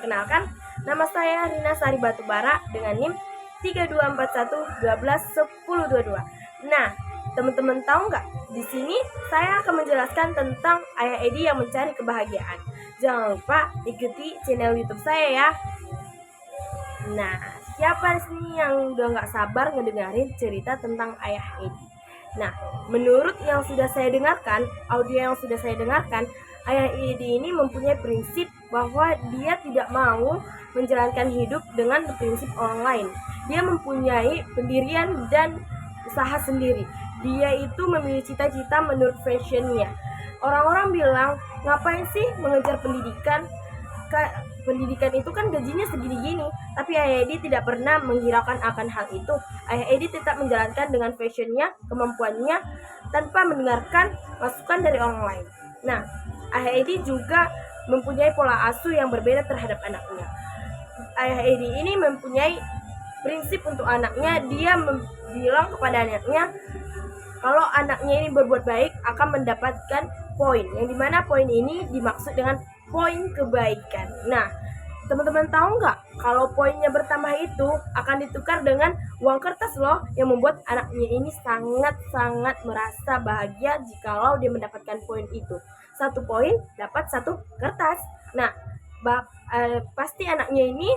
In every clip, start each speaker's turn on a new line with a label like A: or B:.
A: Perkenalkan, nama saya Rina Sari Batubara dengan NIM 3241121022. Nah, teman-teman tahu nggak? Di sini saya akan menjelaskan tentang Ayah Edi yang mencari kebahagiaan. Jangan lupa ikuti channel YouTube saya ya. Nah, siapa sih yang udah nggak sabar ngedengerin cerita tentang Ayah Edi? Nah, menurut yang sudah saya dengarkan, audio yang sudah saya dengarkan, Ayah Edi ini mempunyai prinsip bahwa dia tidak mau menjalankan hidup dengan prinsip orang lain. Dia mempunyai pendirian dan usaha sendiri. Dia itu memiliki cita-cita menurut fashionnya. Orang-orang bilang, ngapain sih mengejar pendidikan? Pendidikan itu kan gajinya segini-gini. Tapi Ayah Edi tidak pernah menghiraukan akan hal itu. Ayah Edi tetap menjalankan dengan fashionnya, kemampuannya, tanpa mendengarkan masukan dari orang lain. Nah, Ayah Edi juga mempunyai pola asuh yang berbeda terhadap anaknya. Ayah Edi ini mempunyai prinsip untuk anaknya. Dia bilang kepada anaknya, kalau anaknya ini berbuat baik akan mendapatkan poin, yang dimana poin ini dimaksud dengan poin kebaikan. Nah, teman-teman tahu nggak kalau poinnya bertambah itu akan ditukar dengan uang kertas loh, yang membuat anaknya ini sangat-sangat merasa bahagia jikalau dia mendapatkan poin itu. 1 poin dapat 1 kertas. Nah, pasti anaknya ini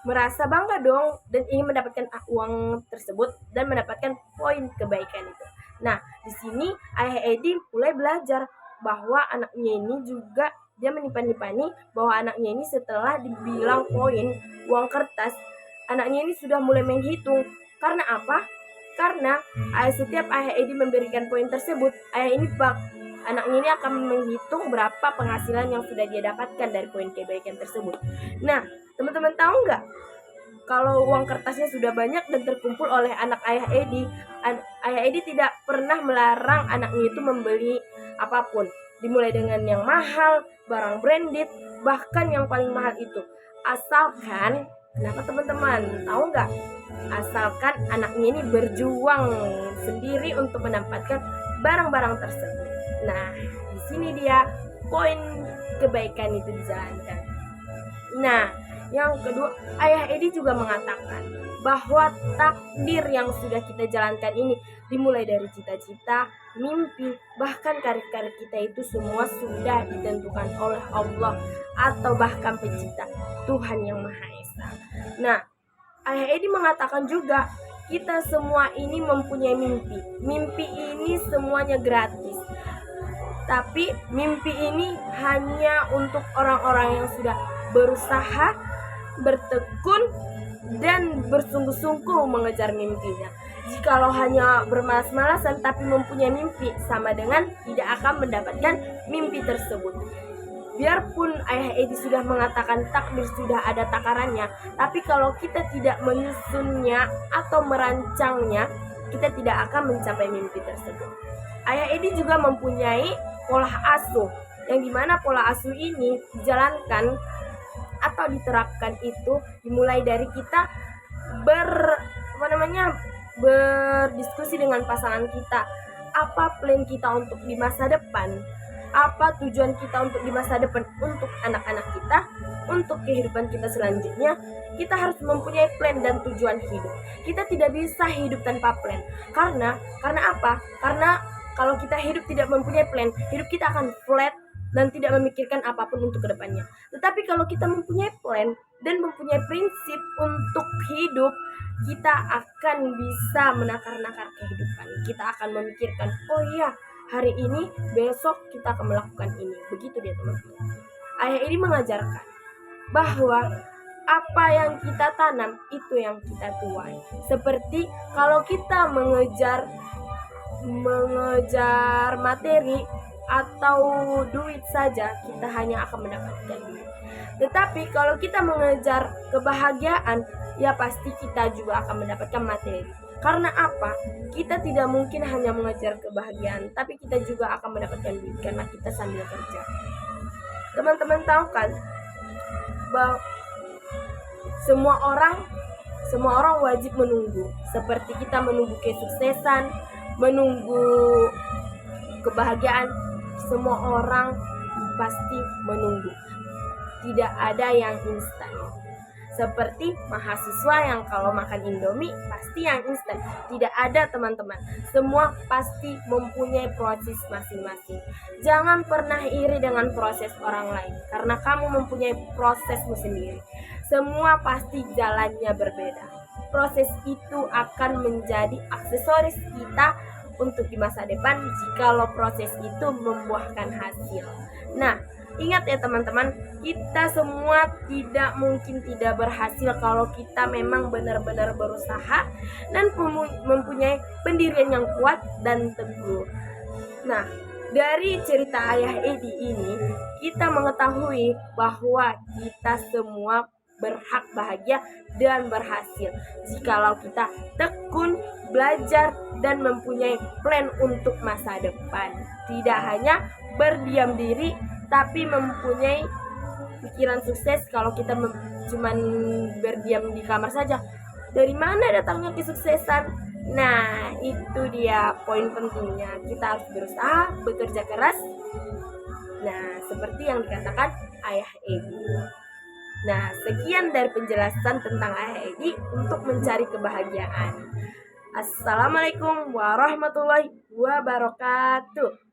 A: merasa bangga dong dan ingin mendapatkan uang tersebut dan mendapatkan poin kebaikan itu. Nah, di sini Ayah Edi mulai belajar bahwa anaknya ini juga dia menimpan-nimpani bahwa anaknya ini setelah dibilang poin uang kertas, anaknya ini sudah mulai menghitung. Karena apa? Karena setiap Ayah Edi memberikan poin tersebut, anaknya ini akan menghitung berapa penghasilan yang sudah dia dapatkan dari poin kebaikan tersebut. Nah, teman-teman tahu nggak? Kalau uang kertasnya sudah banyak dan terkumpul oleh anak Ayah Edi, Ayah Edi tidak pernah melarang anaknya itu membeli apapun. Dimulai dengan yang mahal, barang branded, bahkan yang paling mahal itu. Asalkan, kenapa teman-teman? Tahu nggak? Asalkan anaknya ini berjuang sendiri untuk mendapatkan barang-barang tersebut. Nah, di sini dia poin kebaikan itu dijalankan. Nah, yang kedua, Ayah Edi juga mengatakan bahwa takdir yang sudah kita jalankan ini dimulai dari cita-cita, mimpi, bahkan karir-karir kita itu semua sudah ditentukan oleh Allah atau bahkan pencipta, Tuhan yang Maha Esa. Nah, Ayah Edi mengatakan juga kita semua ini mempunyai mimpi. Mimpi ini semuanya gratis. Tapi mimpi ini hanya untuk orang-orang yang sudah berusaha, bertekun, dan bersungguh-sungguh mengejar mimpinya. Jikalau hanya bermalas-malasan tapi mempunyai mimpi, sama dengan tidak akan mendapatkan mimpi tersebut. Biarpun Ayah Edi sudah mengatakan takdir sudah ada takarannya, tapi kalau kita tidak menyusunnya atau merancangnya, kita tidak akan mencapai mimpi tersebut. Ayah Edi juga mempunyai pola asuh, yang dimana pola asuh ini dijalankan atau diterapkan itu dimulai dari kita berdiskusi dengan pasangan kita. Apa plan kita untuk di masa depan? Apa tujuan kita untuk di masa depan, untuk anak-anak kita, untuk kehidupan kita selanjutnya? Kita harus mempunyai plan dan tujuan hidup. Kita tidak bisa hidup tanpa plan. Karena apa? Karena kalau kita hidup tidak mempunyai plan, hidup kita akan flat dan tidak memikirkan apapun untuk kedepannya. Tetapi kalau kita mempunyai plan dan mempunyai prinsip untuk hidup, kita akan bisa menakar-nakar kehidupan. Kita akan memikirkan, oh iya, hari ini, besok kita akan melakukan ini. Begitu dia teman-teman. Ayah ini mengajarkan bahwa apa yang kita tanam, itu yang kita tuai. Seperti kalau kita mengejar materi atau duit saja, kita hanya akan mendapatkan duit. Tetapi kalau kita mengejar kebahagiaan, ya pasti kita juga akan mendapatkan materi. Karena apa? Kita tidak mungkin hanya mengejar kebahagiaan, tapi kita juga akan mendapatkan duit karena kita sambil kerja. Teman-teman tahu kan bahwa semua orang wajib menunggu. Seperti kita menunggu kesuksesan, menunggu kebahagiaan, semua orang pasti menunggu. tidak ada yang instan. Seperti mahasiswa yang kalau makan Indomie pasti yang instan. Tidak ada teman-teman. Semua pasti mempunyai proses masing-masing. Jangan pernah iri dengan proses orang lain, karena kamu mempunyai prosesmu sendiri. Semua pasti jalannya berbeda. Proses itu akan menjadi aksesoris kita untuk di masa depan jikalau proses itu membuahkan hasil. Nah, ingat ya teman-teman, kita semua tidak mungkin tidak berhasil kalau kita memang benar-benar berusaha dan mempunyai pendirian yang kuat dan teguh. Nah, dari cerita Ayah Edi ini, kita mengetahui bahwa kita semua berhak bahagia dan berhasil jikalau kita tekun, belajar, dan mempunyai plan untuk masa depan. Tidak hanya berdiam diri, tapi mempunyai pikiran sukses. Kalau kita cuman berdiam di kamar saja, dari mana datangnya kesuksesan? Nah, itu dia poin pentingnya. Kita harus berusaha, bekerja keras. Nah, seperti yang dikatakan Ayah Edi. Nah, sekian dari penjelasan tentang Ayah Edi untuk mencari kebahagiaan. Assalamualaikum warahmatullahi wabarakatuh.